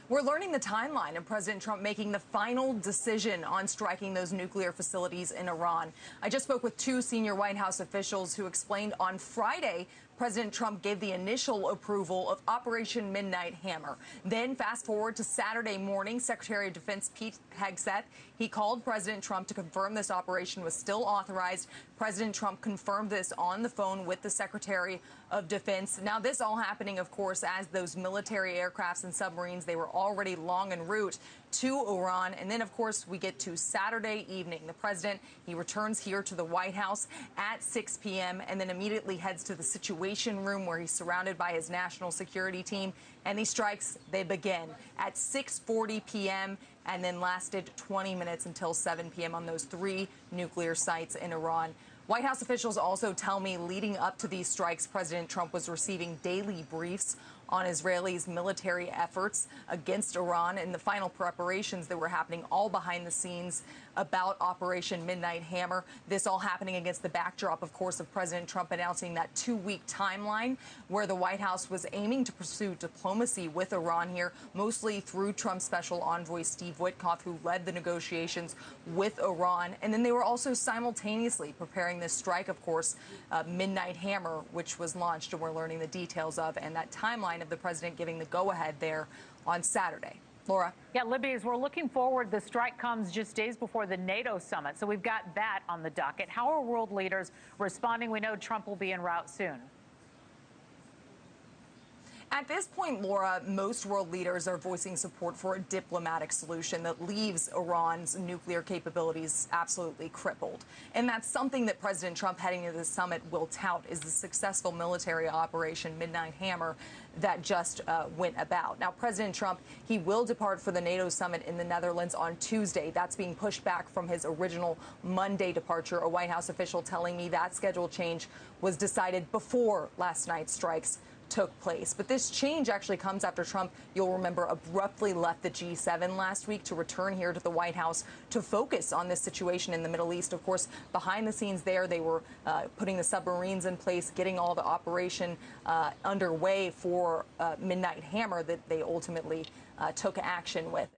We're learning the timeline of President Trump making the final decision on striking those nuclear facilities in Iran. I just spoke with two senior White House officials who explained on Friday President Trump gave the initial approval of Operation Midnight Hammer. Then fast forward to Saturday morning, Secretary of Defense Pete Hegseth, he called President Trump to confirm this operation was still authorized. President Trump confirmed this on the phone with the Secretary of Defense. Now, this all happening, of course, as those military aircrafts and submarines, they were already long en route to Iran. And then, of course, we get to Saturday evening. The president, he returns here to the White House at 6 p.m. and then immediately heads to the Situation Room where he's surrounded by his national security team. And these strikes, they begin at 6:40 p.m. and then lasted 20 minutes until 7 p.m. on those three nuclear sites in Iran. White House officials also tell me leading up to these strikes, President Trump was receiving daily briefs on Israelis' military efforts against Iran and the final preparations that were happening all behind the scenes about Operation Midnight Hammer. This all happening against the backdrop, of course, of President Trump announcing that 2-week timeline where the White House was aiming to pursue diplomacy with Iran here, mostly through Trump's special envoy, Steve Witkoff, who led the negotiations with Iran. And then they were also simultaneously preparing this strike, of course, Midnight Hammer, which was launched and we're learning the details of, and that timeline of the president giving the go-ahead there on Saturday. Laura? Yeah, Libby, as we're looking forward, the strike comes just days before the NATO summit, so we've got that on the docket. How are world leaders responding? We know Trump will be en route soon. At this point, Laura, most world leaders are voicing support for a diplomatic solution that leaves Iran's nuclear capabilities absolutely crippled. And that's something that President Trump heading to the summit will tout is the successful military operation Midnight Hammer that just went about. Now, President Trump, he will depart for the NATO summit in the Netherlands on Tuesday. That's being pushed back from his original Monday departure. A White House official telling me that schedule change was decided before last night's strikes took place. But this change actually comes after Trump, you'll remember, abruptly left the G7 last week to return here to the White House to focus on this situation in the Middle East. Of course, behind the scenes there, they were putting the submarines in place, getting all the operation underway for Midnight Hammer that they ultimately took action with.